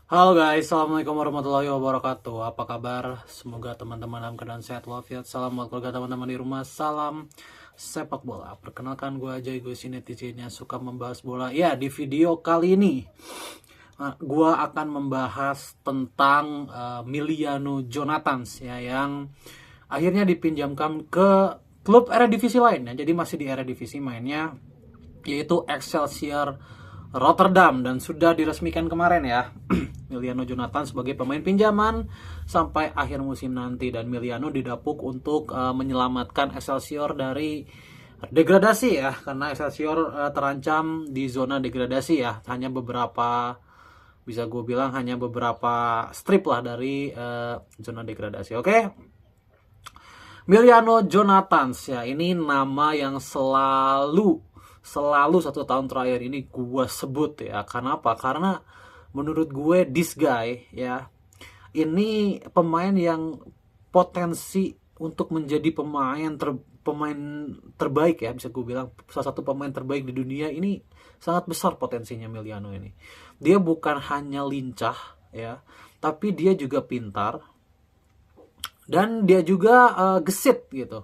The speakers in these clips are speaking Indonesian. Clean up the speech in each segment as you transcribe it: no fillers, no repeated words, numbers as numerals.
Halo guys, assalamualaikum warahmatullahi wabarakatuh. Apa kabar? Semoga teman-teman dalam keadaan sehat walafiat. Salam buat keluarga teman-teman di rumah. Salam sepak bola. Perkenalkan gue Ajay, gue si netizen yang suka membahas bola. Ya, di video kali ini gue akan membahas tentang Miliano Jonathans ya, yang akhirnya dipinjamkan ke klub Eredivisie lain ya. Jadi masih di Eredivisie mainnya, yaitu Excelsior Rotterdam, dan sudah diresmikan kemarin ya. Miliano Jonathans sebagai pemain pinjaman sampai akhir musim nanti, dan Miliano didapuk untuk menyelamatkan Excelsior dari degradasi ya, karena Excelsior terancam di zona degradasi ya. Hanya beberapa, bisa gue bilang hanya beberapa strip lah dari zona degradasi. Oke. Miliano Jonathans ya, ini nama yang selalu 1 tahun terakhir ini gue sebut ya. Kenapa? Karena menurut gue this guy ya, ini pemain yang potensi untuk menjadi pemain terbaik ya, bisa gue bilang salah satu pemain terbaik di dunia. Ini sangat besar potensinya Miliano ini. Dia bukan hanya lincah ya, tapi dia juga pintar dan dia juga gesit gitu.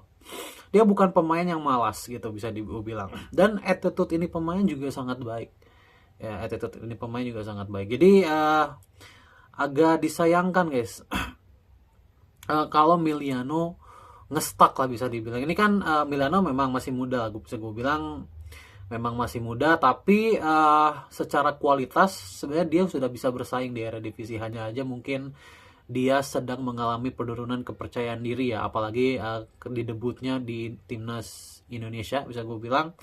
Dia bukan pemain yang malas gitu, bisa dibilang. Dan attitude ini pemain juga sangat baik. Ya, attitude ini pemain juga sangat baik. Jadi agak disayangkan guys, kalau Miliano ngestak lah, bisa dibilang. Ini kan Miliano memang masih muda, bisa gue bilang memang masih muda, tapi secara kualitas sebenarnya dia sudah bisa bersaing di Eredivisie. Hanya aja mungkin dia sedang mengalami penurunan kepercayaan diri ya, apalagi di debutnya di timnas Indonesia, bisa gue bilang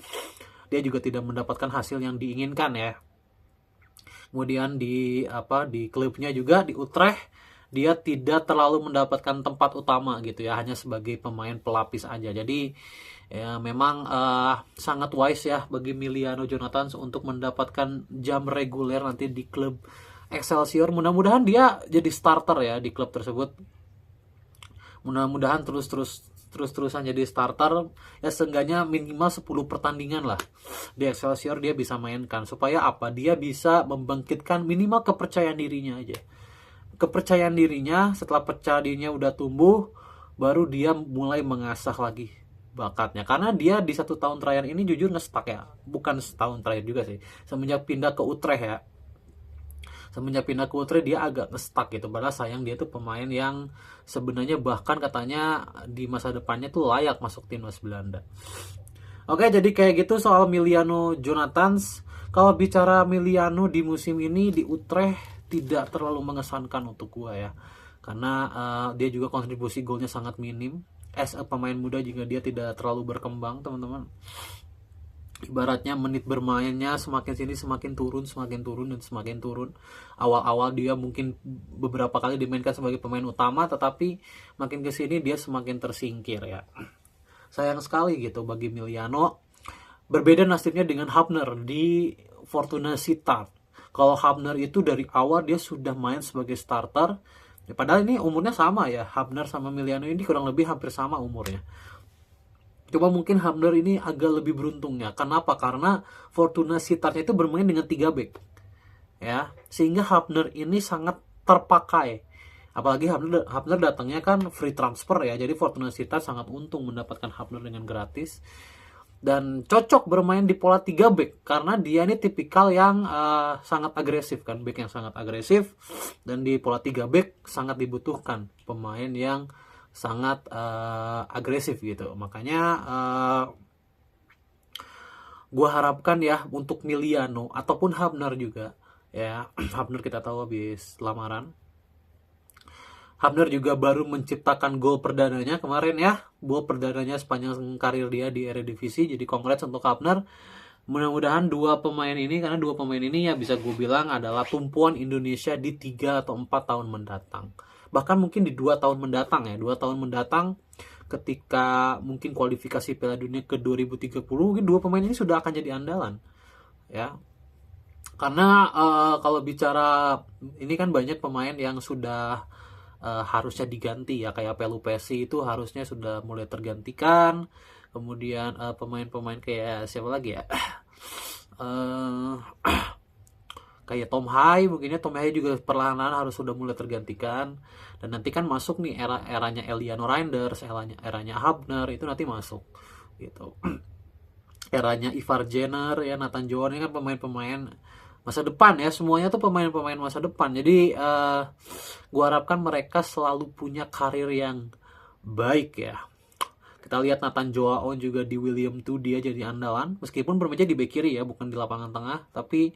dia juga tidak mendapatkan hasil yang diinginkan ya. Kemudian di klubnya juga di Utrecht, dia tidak terlalu mendapatkan tempat utama gitu ya, hanya sebagai pemain pelapis aja. Jadi ya memang sangat wise ya bagi Miliano Jonathans untuk mendapatkan jam reguler nanti di klub Excelsior. Mudah-mudahan dia jadi starter ya di klub tersebut. Mudah-mudahan terus-terusan jadi starter ya, seenggaknya minimal 10 pertandingan lah di Excelsior dia bisa mainkan, supaya apa? Dia bisa membangkitkan minimal kepercayaan dirinya aja. Kepercayaan dirinya, setelah percaya dirinya udah tumbuh, baru dia mulai mengasah lagi bakatnya. Karena dia di 1 tahun terakhir ini jujur ngestak ya. Bukan setahun terakhir juga sih, semenjak pindah ke Utrecht ya. Semenjak pindah ke Utrecht dia agak ngestak gitu. Padahal sayang, dia tuh pemain yang sebenarnya bahkan katanya di masa depannya tuh layak masuk timnas Belanda. Oke, jadi kayak gitu soal Miliano Jonathans. Kalau bicara Miliano di musim ini di Utrecht tidak terlalu mengesankan untuk gua ya. Karena dia juga kontribusi golnya sangat minim. As a pemain muda juga dia tidak terlalu berkembang, teman-teman. Ibaratnya menit bermainnya semakin sini semakin turun dan semakin turun. Awal-awal dia mungkin beberapa kali dimainkan sebagai pemain utama, tetapi makin kesini dia semakin tersingkir ya. Sayang sekali gitu bagi Miliano. Berbeda nasibnya dengan Hubner di Fortuna Sittard. Kalau Hubner itu dari awal dia sudah main sebagai starter ya, padahal ini umurnya sama ya. Hubner sama Miliano ini kurang lebih hampir sama umurnya. Cuma mungkin Hubner ini agak lebih beruntungnya. Kenapa? Karena Fortuna Sittard itu bermain dengan 3 back. Ya, sehingga Hubner ini sangat terpakai. Apalagi Hubner datangnya kan free transfer ya. Jadi Fortuna Sittard sangat untung mendapatkan Hubner dengan gratis. Dan cocok bermain di pola 3 back karena dia ini tipikal yang sangat agresif kan, back yang sangat agresif. Dan di pola 3 back sangat dibutuhkan pemain yang sangat agresif gitu. Makanya gue harapkan ya untuk Miliano ataupun Hubner juga ya. Hubner kita tahu habis lamaran. Hubner juga baru menciptakan gol perdananya kemarin ya. Gol perdananya sepanjang karir dia di Eredivisie. Jadi congrats untuk Hubner. Mudah-mudahan dua pemain ini, karena dua pemain ini ya bisa gue bilang adalah tumpuan Indonesia di 3 atau 4 tahun mendatang. Bahkan mungkin di 2 tahun mendatang ya. 2 tahun mendatang ketika mungkin kualifikasi Piala Dunia ke 2030, mungkin dua pemain ini sudah akan jadi andalan ya. Karena kalau bicara ini kan banyak pemain yang sudah harusnya diganti ya, kayak Pelupesi itu harusnya sudah mulai tergantikan. Kemudian pemain-pemain kayak siapa lagi ya, kayak Tom Hai, mungkinnya Tom Hai juga perlahan-lahan harus sudah mulai tergantikan. Dan nanti kan masuk nih eranya Eliano Reinders, eranya Hubner, itu nanti masuk gitu. Eranya Ivar Jenner ya, Nathan Jones, ini kan pemain-pemain masa depan ya, semuanya tuh pemain-pemain masa depan. Jadi gua harapkan mereka selalu punya karir yang baik ya. Kita lihat Nathan Joao juga di William II, dia jadi andalan meskipun bermainnya di bek kiri ya, bukan di lapangan tengah, tapi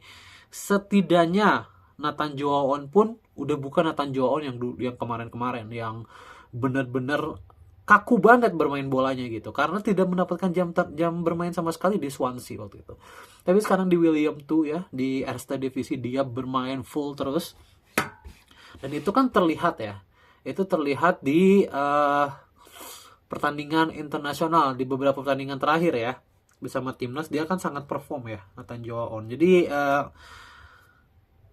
setidaknya Nathan Joao pun udah bukan Nathan Joao yang kemarin-kemarin yang benar-benar kaku banget bermain bolanya gitu, karena tidak mendapatkan jam bermain sama sekali di Swansea waktu itu. Tapi sekarang di William II ya, di Eerste Divisi dia bermain full terus, dan itu kan terlihat ya, itu terlihat di pertandingan internasional, di beberapa pertandingan terakhir ya bersama timnas, dia kan sangat perform ya Nathan Joao. Jadi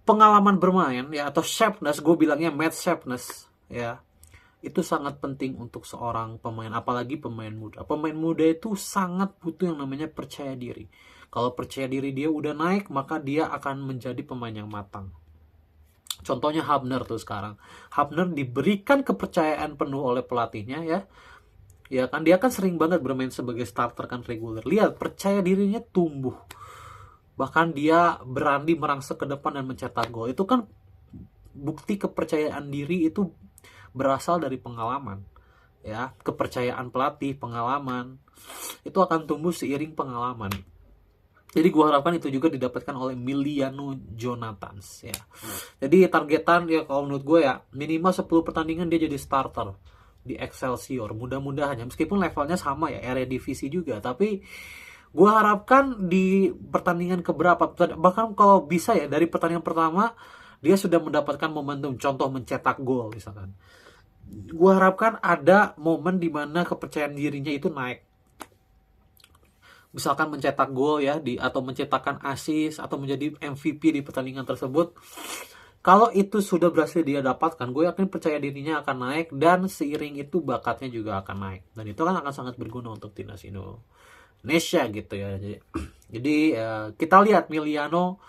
pengalaman bermain ya, atau sharpness, gue bilangnya match sharpness ya, itu sangat penting untuk seorang pemain, apalagi pemain muda. Pemain muda itu sangat butuh yang namanya percaya diri. Kalau percaya diri dia udah naik, maka dia akan menjadi pemain yang matang. Contohnya Hubner tuh sekarang. Hubner diberikan kepercayaan penuh oleh pelatihnya ya. Ya kan, dia kan sering banget bermain sebagai starter kan, reguler. Lihat, percaya dirinya tumbuh. Bahkan dia berani merangsek ke depan dan mencetak gol. Itu kan bukti kepercayaan diri itu berasal dari pengalaman. Ya, kepercayaan pelatih, pengalaman. Itu akan tumbuh seiring pengalaman. Jadi gue harapkan itu juga didapatkan oleh Emiliano Jonathans ya. Jadi targetan ya kalau menurut gue ya, minimal 10 pertandingan dia jadi starter di Excelsior, mudah-mudahan ya, meskipun levelnya sama ya, Eredivisie juga, tapi gue harapkan di pertandingan keberapa, bahkan kalau bisa ya dari pertandingan pertama dia sudah mendapatkan momentum, contoh mencetak gol misalkan. Gue harapkan ada momen dimana kepercayaan dirinya itu naik, misalkan mencetak gol ya, atau mencetakkan assist atau menjadi MVP di pertandingan tersebut. Kalau itu sudah berhasil dia dapatkan, gue yakin percaya dirinya akan naik, dan seiring itu bakatnya juga akan naik. Dan itu kan akan sangat berguna untuk timnas Indonesia gitu ya. Jadi kita lihat Emiliano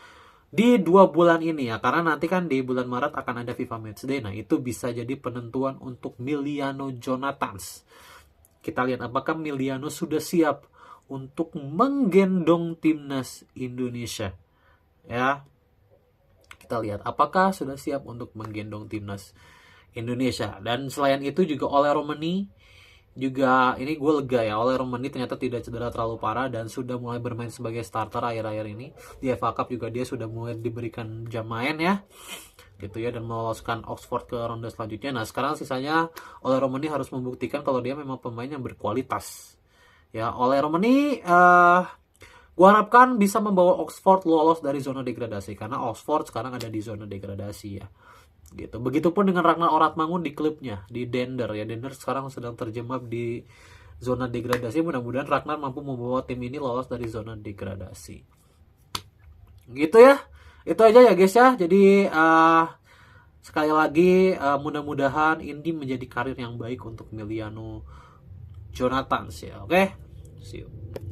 di 2 bulan ini ya, karena nanti kan di bulan Maret akan ada FIFA Matchday. Nah itu bisa jadi penentuan untuk Emiliano Jonathans. Kita lihat apakah Emiliano sudah siap untuk menggendong timnas Indonesia ya. Kita lihat apakah sudah siap untuk menggendong timnas Indonesia. Dan selain itu juga Ole Romani juga, ini gue lega ya, Ole Romani ternyata tidak cedera terlalu parah dan sudah mulai bermain sebagai starter akhir-akhir ini. Di FA Cup juga dia sudah mulai diberikan jam main ya gitu ya, dan meloloskan Oxford ke ronde selanjutnya. Nah sekarang sisanya Ole Romani harus membuktikan kalau dia memang pemain yang berkualitas ya. Ole Romani gue harapkan bisa membawa Oxford lolos dari zona degradasi, karena Oxford sekarang ada di zona degradasi ya gitu. Begitupun dengan Ragnar Oratmangun di klubnya di Dender ya. Dender sekarang sedang terjebak di zona degradasi. Mudah-mudahan Ragnar mampu membawa tim ini lolos dari zona degradasi gitu ya. Itu aja ya guys ya. Jadi sekali lagi mudah-mudahan ini menjadi karir yang baik untuk Emiliano Jonathans ya. Oke, see you.